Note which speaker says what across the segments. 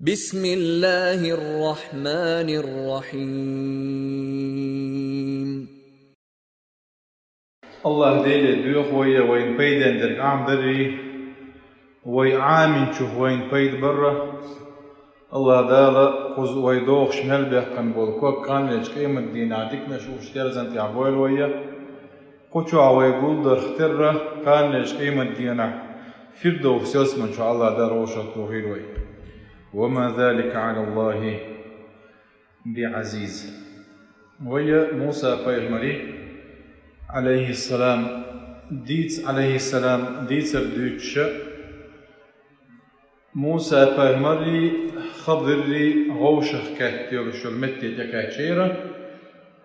Speaker 1: بسم الله الرحمن الرحيم.
Speaker 2: الله ديلي دوخ ويا وين بيدن در عام دري وي عامن شوف وين بيد برا الله دالا خذ ويدوخ شمال بيحكن بول كوك كان ليش قيمة دين عديك نشوف شتير زنتي عبويل ويا قوشو عوي قول در اخترة كان ليش قيمة دينا فردو سيوس من شاء الله دار وشا توهيل وي وما ذلك على الله بعزيز ويا موسى بيغمري عليه السلام ديت بردوتش موسى بيغمري خضري غوشخ كاتيو شلمتي تكاتشيرا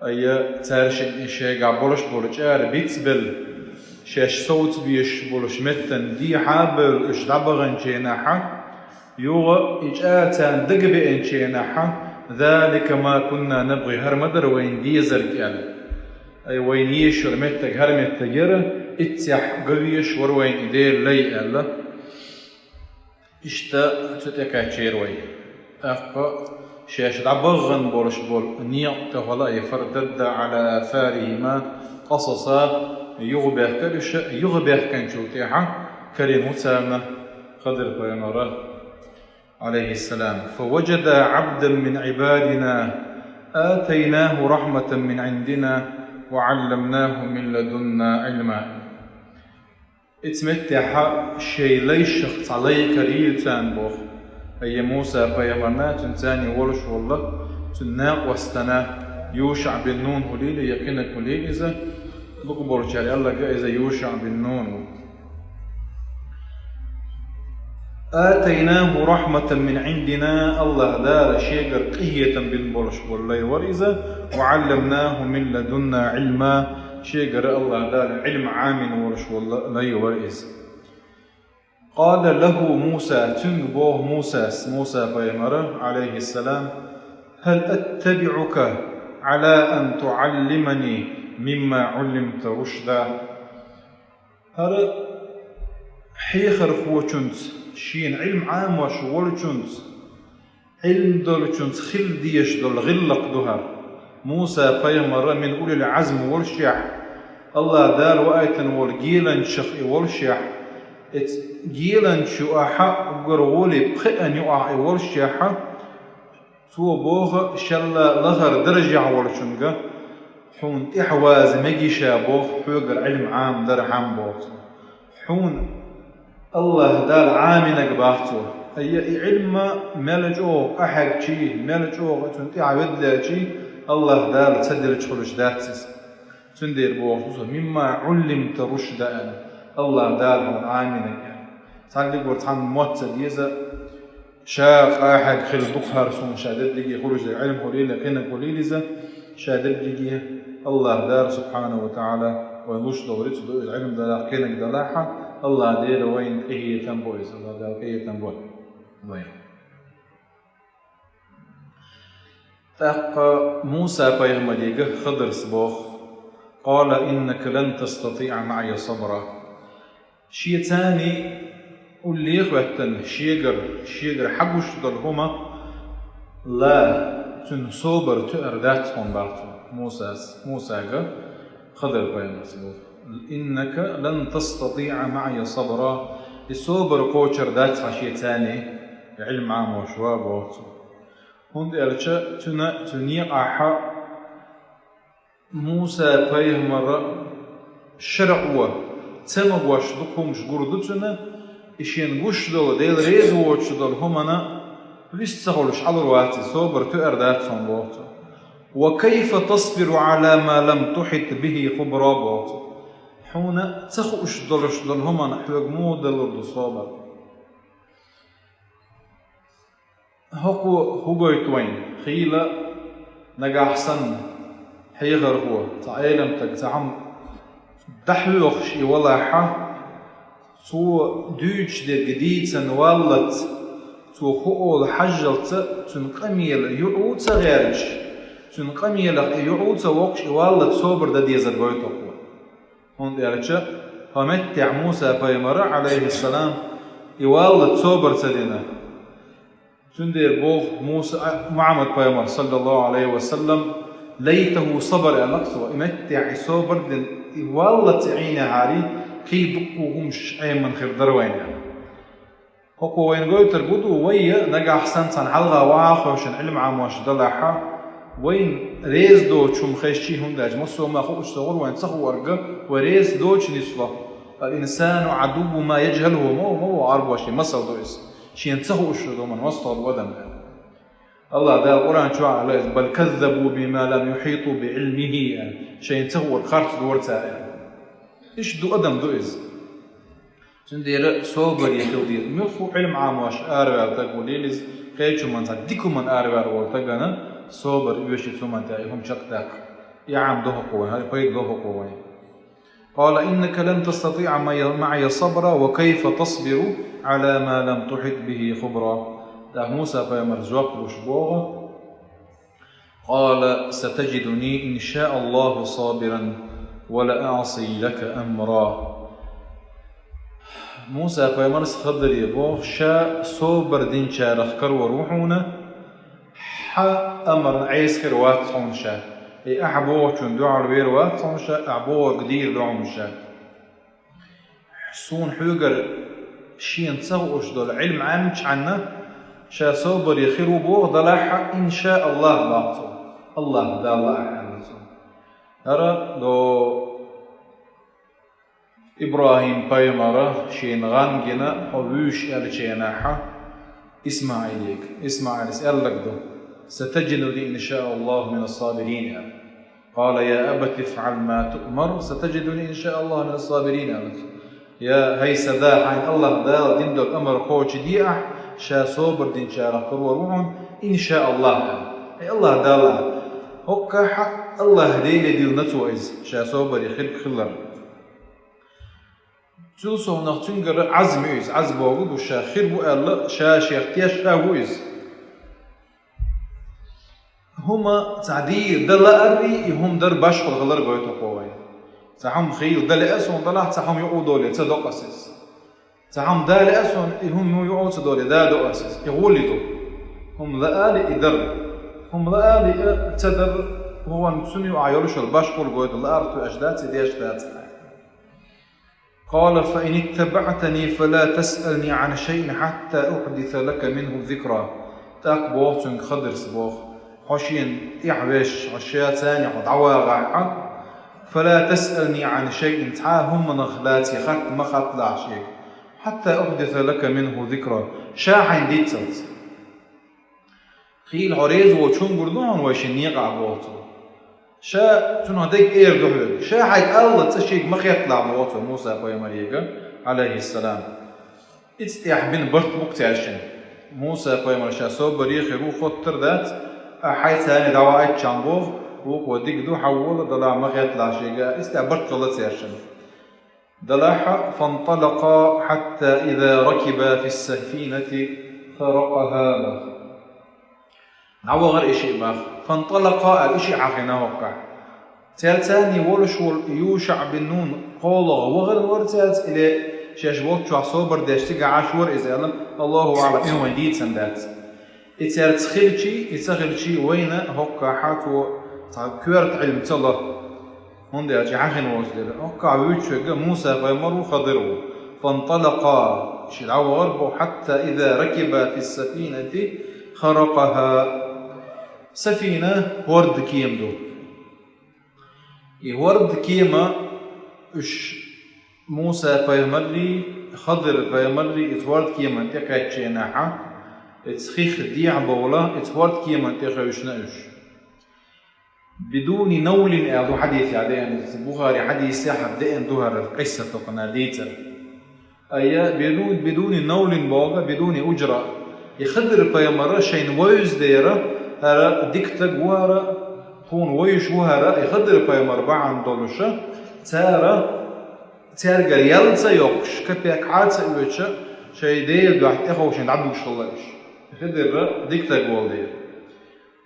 Speaker 2: اي تارش الاشي قابولش بولجار بيتسبل شاش صوت بيش بولش متن دي حابل اش دبغن جيناحا يوغا إجآتان دقبئ انشيناحا ذلك ما كنا نبغي هرمدر وين ديزر كيال أي وين يشور متك هرمت تجرى اتيح قويش وروين إدير لي ألا اشتا تتكاتشير وي أخا شاش دبغن بولش بول نيق تغلا يفردد على آثارهما قصصا يغبه كنشوتيحا كريم سامة قدر بيناره عليه السلام فوجد عبدا من عبادنا آتيناه رحمة من عندنا وعلمناه من لدنا علما اتمتح شيء ليش عليك ريتان بوخ أي موسى بيامرنا تنتاني ولش والله تناق واستنا يوشع بن نون هليل يقينك هليل إذا بقبر جاري الله إذا يوشع بن نون آتيناه رحمة من عندنا الله دار شيقر قهية بالبرش والله ورزة وعلمناه من لدنا علما شيقر الله دار علم عامن ورش والله ورز قال له موسى تنبوه موسى بيمر عليه السلام هل أتبعك على أن تعلمني مما علمت رشدا هل حيخر فوچنت شين علم عام وشغل چنت علم دول چنت خل ديش دول غلق دهر موسى بيمر من أولي العزم والشح الله دار وآيتن والجيلن شخ والشح جيلن شو أحق قرولي بخئن يقع والشح تو بوغ شلا لغر درجع والشنقة حون إحواز مجيشا بوغ حوغر علم عام در عام بوغ حون الله دال عامنك باحتو أي علم ملجوه أحق شي ملجوه تنتي عبد شي الله دال تسدل تشخلش داتس تندير بوحتو مما علمت رشدا الله دال عامنك تعلق ورتحن موت ديزا شاق أحق خل دقهر سون شادد لقي خرج العلم قليلا قنا قليلزا شادد لقي الله دال سبحانه وتعالى ونوش دوريت العلم دال قنا دلاحة الله دير وين قهية تنبويز الله دار قهية تنبوي وين تاق موسى بيغمديق خضر صبوخ قال إنك لن تستطيع معي صبرا شي تاني واللي يخوتن شيقر حقوش ضرهما لا تنصوبر تأرداتهم بعضو موسى خضر بيغمديق صبوخ إنك لن تستطيع معي صبرا الصبر قوشر ذات عشية ثاني علم عام وشواب وغتو هند ألشا تنيقع موسى بيه مرة شرعوا تمغوش دقهم شقردتنا إشين قوش دول ديل ريز ووش دول همنا لستغلش على الواتي صبر تأرداتهم وغتو وكيف تصبر على ما لم تحط به خبرا وغتو حونا تخوش دلش دلهما نحوق مو دلر صابر هو يتوين خيلة نجاح سن حيغر هو تعالم تجزعم دحوخش ولا ح تو دوش دير جديد سنوالت تو خو الحجلت تنقميل يعود صغيرش تنقميل يعود وقش والت صابر ده ديزر بيتو هون ديالتشا همتع موسى بيمر عليه السلام يوالد صبر سدينا سندير بوغ موسى محمد بيامر صلى الله عليه وسلم ليته صبر ألقصه إمتع صبر دل والله تعين عاري كي دقوهم شيء من خير دروين هو وين قلت تربطوا ويا نجا أحسن صن حلقة واخوشن علم عام واش دلحة وين ريز دو شو مخشي هم داج مصو ما خوش صغور وين صخو ورقة وريز دو نسلا الإنسان عدو ما يجهله مو عرب وشي مصر دويس شي ينتخو وشو من وسط الودن الله ده القرآن شو على بل كذبوا بما لم يحيطوا بعلمه شي ينتخو الخارج دورتا إيش دو أدم دويس سندير صوبر يخودي مخو علم عام واش آروار تقوليلز كيشو من صديكو من آروار ورتقنا صوبر يوشي ثم تايهم شقتاك يا عم ده قوي هاي قيد ده قوي قال إنك لن تستطيع معي صبرا وكيف تصبر على ما لم تحط به خبرا ده موسى فيمرزوق وشبوغه قال ستجدني إن شاء الله صابرا ولا أعصي لك أمرا موسى فيمرز خضر يبوغ شاء صوبر دين شارخ كر وروحونا أمر عيس خير واتحون شا إي أحبوه كن دعا الوير واتحون شا أحبوه قدير دعون شا حسون حوقر شين تصغوش دول علم عامش عنا شا صوبر يخيرو بوه ضلاحة إن شاء الله باطو الله دا الله أحدثو هرا دو إبراهيم بايمارة شين غانجنا حووش ألشيناحة إسماعيل سألك دو ستجدني إن شاء الله من الصابرين قال يا أبت افعل ما تؤمر ستجدني إن شاء الله من الصابرين يا هي سداح عين الله دال دين دول أمر قوش ديع شا صوبر دين شا ركر وروحهم إن شاء الله أي الله دال هكا حق الله ديل ديل نتوئز شا صوبر يخلق خلر تلسو نختنقر عزم إيز عزم وغد وشا خير بو الله شا شيختياش شا وإيز هما تعديل دل أري هم در باشق الغلر قويتو قوي تحم خيل دل أسون طلع تحم يقودوا لي تصدق أساس تحم دل أسون هم يقودوا دولي دادو أساس يغولدوا هم لآلي إدر هم لآلي تدر هو نسمي وعيرش الباشق القويتو الأرض أجدات دي أجدات قال فإن اتبعتني فلا تسألني عن شيء حتى أحدث لك منه ذكرى تاك بوغتن خضر سبوغ حشين يعبش عشيات ثانية ودعوة غاحة فلا تسألني عن شيء تعاهم من خلاتي خط ما خط لا شيء حتى أحدث لك منه ذكرى شاحن ديتلت خيل عريز وشون قردون وشين يقع بوغتو شا تنهدك إير دحوك شا حيك الله تشيك ما يطلع بوغتو موسى قيمريقا عليه السلام اتستيح بين برت مقتعشن موسى قيمر شا صوبر يخي روخو تردات حيث ثاني دواء تشامبوغ روك وديك دو حول دلا ما يطلع شيء استعبرت الله تيرشن دلاحة فانطلقا حتى إذا ركبا في السفينة خرقها نعوى غير إشي باخ فانطلقا الإشي عاقنا وقع ثالثاني ولش يوشع بن نون قولغ وغير ورثات إلى شاشبوت شو عصوبر داشتيق عاشور إذا الله أعلم إنه وديت سندات يتسخلشي وين هكا حاتو كورت علم تلا هندي أجي عاقن وصدر هكا ويتشوق موسى غيمر خضروا فانطلقا شلعوا غربوا حتى إذا ركبا في السفينة خرقها سفينة ورد كيم دو ورد كيما إش موسى فيمري خضر فيمري اتورد كيما تكايت شيناحا اتخيخ ديع بولا اتورد كيما تخيوش ناوش بدون نول اعدو حديث يعني بخاري حديث حبدأ دوهر القصة تقناديتر أي بدون نول بوغا بدون أجرة يخدر فيمرا شين ويز ديرا هرا ديكتا قوارا طون ويش وهرا يخدر فيمر بعن دولشا تارقر يلتا يوقش كبيك عادسا يوشا شاي دير دو حتى خوش ندعبوش خلاش يخدر ديكتا قوال دير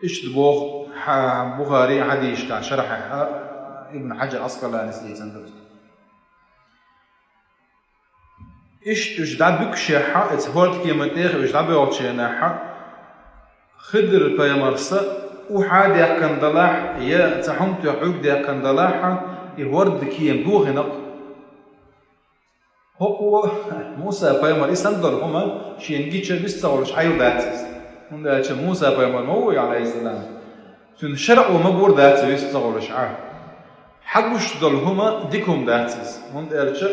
Speaker 2: إيش دبوغ بخاري حديث كان شرح ابن حجر أسقلاني سليت سندرس إيش دعبوك شيحا اتهورت كيما تيخ إيش دعبوك شيناحا خضر بيمرسا وحاد يحكن دلاح يا تحمت يحوك يحكن دلاحة يورد كيم دوغنق هو موسى بيمر يسندر هما شينجيتش بيستغلش حيو داتس من داتش موسى بيمر موي عليه السلام تن شرع ومبور داتس بيستغلش حقوش دول هما ديكهم داتس من داتش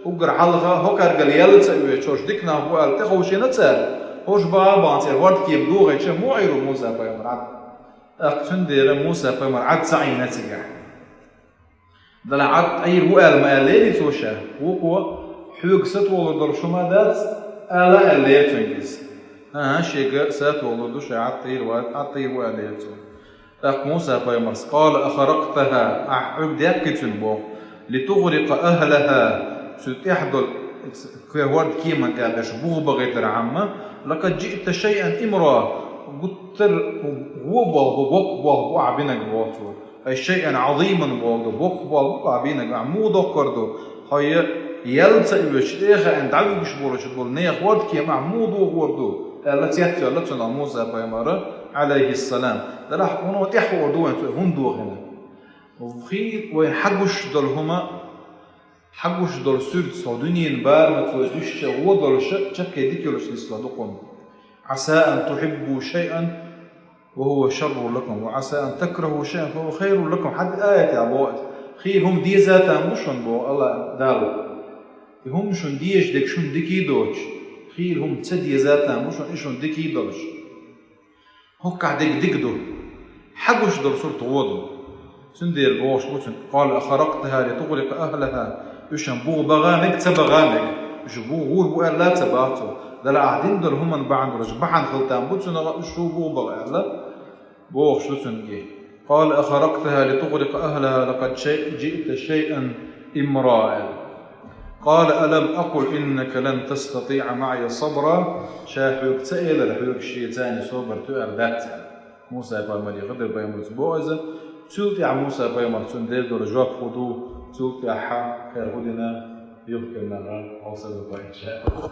Speaker 2: وقر حلقة هكر قال يلتس ويشوش ديكنا هو قال تخوش ينتسر هوش بابا تير ورد كيم دوغيتش مو عيرو موسى بيمر عد أقتن دير موسى بيمر عد سعي نتيجة دل عد أي رؤال ما ليلي توشة وقوة حوق ستولد درشما دات ألا اللي تنجز شيء ستولد درش عطير وأليتو أق موسى بيمرس قال أخرقتها أحب ديكتن بو لتغرق أهلها ستحضر كورد كيما كابش بغبغ عامة لقد جئت شيئا إمرا قتر وبوق عبينك بواتو أي شيئا عظيما بوق عبينك عمودو كردو هاي يلتسا بشيخة أن تعبي بشبورش تقول نيخ ورد كي معمود وردو التي يحتوى لتنا موسى بيمارة عليه السلام دلاح كونو تيحو وردو هندو هنا وفي وين حقوش دول هما حقوش دول سورد صدونين بار متوجش ودول شك ديكيولش نسلادقون عسى أن تحبوا شيئا وهو شر لكم وعسى أن تكرهوا شيئا فهو خير لكم حد آية يا أبوات خير هم دي ذاتا مشون بو الله دارو هم شون ديش ديك شون ديكي دوش خير هم تسدي ذاتا مشون إيشون ديكي دوش هكا ديك دو حقوش دول صورت وضو سندير بوش بوتن قال أخرقتها لتغرق أهلها يشن بو بغامك تبغامك يش بو غور بو لا تباتو دل عادين دول هم بعد رج بحن خلتان بوتن شو بو بغالا بوش بوتن جي قال أخرقتها لتغرق أهلها لقد جئت شيئا إمراء قال ألم أقل إنك لن تستطيع معي صبرا شاحوك تأيل لحوك الشيطان صبر تؤر ذات موسى بيمر يغدر بيمر بوزة تلتع موسى بيمر تندير دور جواب خدو تلتع حا خير هدنا يذكرنا غير أوصل بيمر